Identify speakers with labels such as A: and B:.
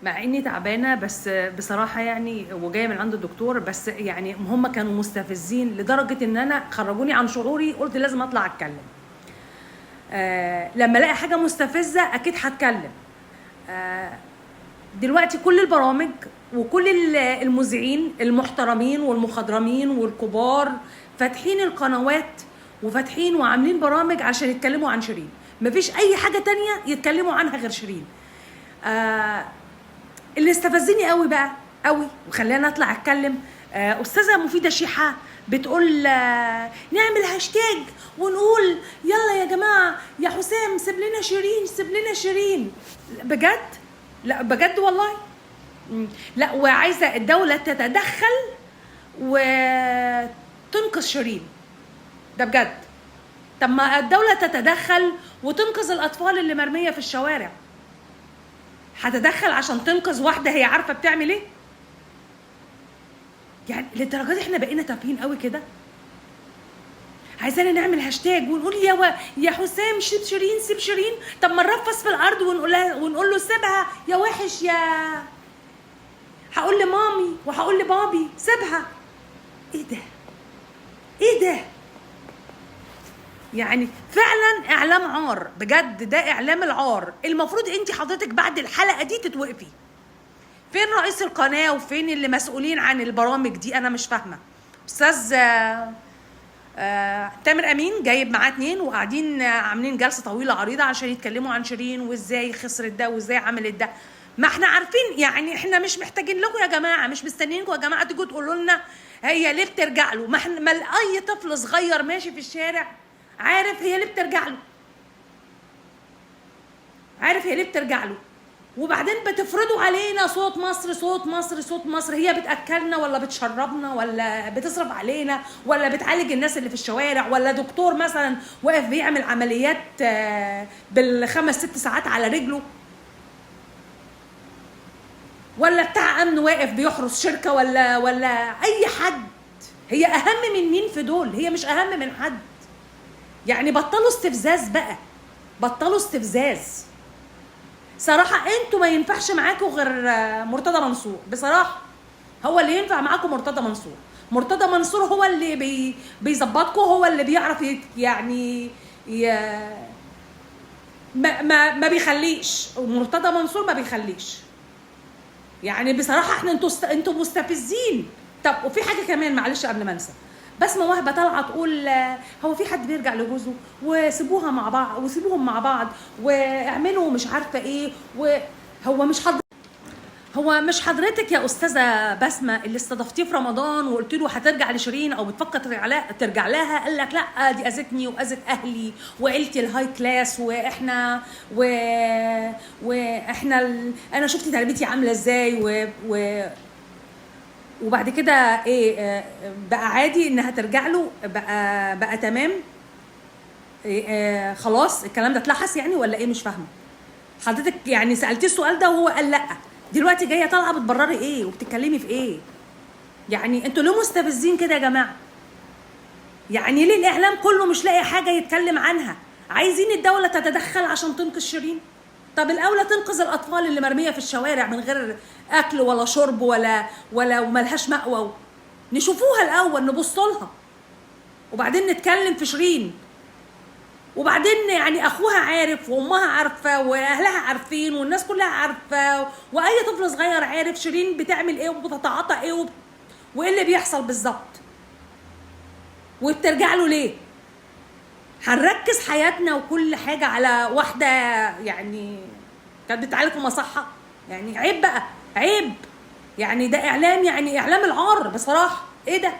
A: مع اني تعبانه بس بصراحه يعني، وجايه من عند الدكتور، بس يعني هم كانوا مستفزين لدرجه ان انا خرجوني عن شعوري. قلت لازم اطلع اتكلم. لما الاقي حاجه مستفزه اكيد هتكلم. دلوقتي كل البرامج وكل المذيعين المحترمين والمخضرمين والكبار فاتحين القنوات وفاتحين وعاملين برامج عشان يتكلموا عن شيرين. مفيش اي حاجه تانية يتكلموا عنها غير شيرين. اللي استفزني قوي بقى قوي وخلاني اطلع اتكلم، استاذه مفيده شيحه بتقول نعمل هاشتاج ونقول يلا يا جماعه يا حسام سيب لنا شيرين، سيب لنا شيرين. بجد؟ لا بجد والله. لا، وعايزه الدوله تتدخل وتنقذ شيرين. ده بجد. طب ما الدوله تتدخل وتنقذ الاطفال اللي مرميه في الشوارع، هتدخل عشان تنقذ واحده هي عارفه بتعمل ايه؟ يعني للدرجه دي احنا بقينا تافهين قوي كده؟ عايزانا نعمل هاشتاج ونقول يا حسام سيب شيرين، سيب شيرين. طب ما نرفس في الارض ونقول له سيبها يا وحش، يا هقول لمامي وهقول لبابي سيبها. ايه ده؟ ايه ده؟ يعني فعلا اعلام عار بجد. ده اعلام العار. المفروض انت حضرتك بعد الحلقه دي تتوقفي. فين رئيس القناه وفين اللي مسؤولين عن البرامج دي؟ انا مش فاهمه. استاذ تامر امين جايب معاه 2 وقاعدين عاملين جلسه طويله عريضه عشان يتكلموا عن شيرين وازاي خسرت ده وازاي عملت ده. ما احنا عارفين يعني، احنا مش محتاجين لكم يا جماعه، مش مستنيينكم يا جماعه تيجوا تقولوا لنا هي ليه بترجع له. ما اي طفل صغير ماشي في الشارع عارف هي ليه بترجع له، عارف هي ليه بترجع له. وبعدين بتفرضوا علينا صوت مصر، صوت مصر، صوت مصر. هي بتاكلنا ولا بتشربنا ولا بتصرف علينا ولا بتعالج الناس اللي في الشوارع، ولا دكتور مثلا واقف بيعمل عمليات بال5 6 ساعات على رجله، ولا بتاع امن واقف بيحرس شركه، ولا اي حد. هي اهم من مين في دول؟ هي مش اهم من حد. يعني بطلوا استفزاز بقى، بطلوا استفزاز. صراحة انتوا ما ينفعش معاكم غير مرتضى منصور. بصراحة هو اللي ينفع معاكم مرتضى منصور. مرتضى منصور هو اللي بيظبطكم، هو اللي بيعرف يعني ما بيخليش. مرتضى منصور ما بيخليش. يعني بصراحة احنا انتوا مستفزين. طب وفي حاجة كمان معلش قبل ما انسى، بسمة وهبة طالعه تقول هو في حد بيرجع لجوزه وسيبوها مع بعض وسيبوهم مع بعض واعملوا مش عارفه ايه. هو مش حضرتك يا استاذه بسمه اللي استضفتيه في رمضان وقلت له هترجع لشيرين او بتفكر ترجع لها؟ قال لك لا دي اذتني واذت اهلي وعيلتي الهاي كلاس واحنا انا شفت تربيتي عامله ازاي وبعد كده ايه بقى عادي انها ترجع له، بقى تمام. خلاص الكلام ده اتلحس يعني ولا ايه؟ مش فاهمه. حضرتك يعني سالتيه السؤال ده وهو قال لا، دلوقتي جايه طالعه بتبرري ايه وبتتكلمي في ايه؟ يعني انتوا ليه مستفزين كده يا جماعه؟ يعني ليه الاعلام كله مش لاقي حاجه يتكلم عنها؟ عايزين الدوله تتدخل عشان تنقذ شيرين؟ طب الاولى تنقذ الاطفال اللي مرميه في الشوارع من غير اكل ولا شرب ولا ملهاش مأوى. نشوفوها الاول، نبص لها، وبعدين نتكلم في شيرين. وبعدين يعني اخوها عارف وامها عارفه واهلها عارفين والناس كلها عارفه واي طفل صغير عارف شيرين بتعمل ايه وبتتعاطى ايه وايه اللي بيحصل بالظبط. وبترجع له ليه؟ هنركز حياتنا وكل حاجه على واحده يعني كانت بتعالج في مصحه؟ يعني عيب بقى، عيب. يعني ده اعلام، يعني اعلام العار بصراحه. ايه ده؟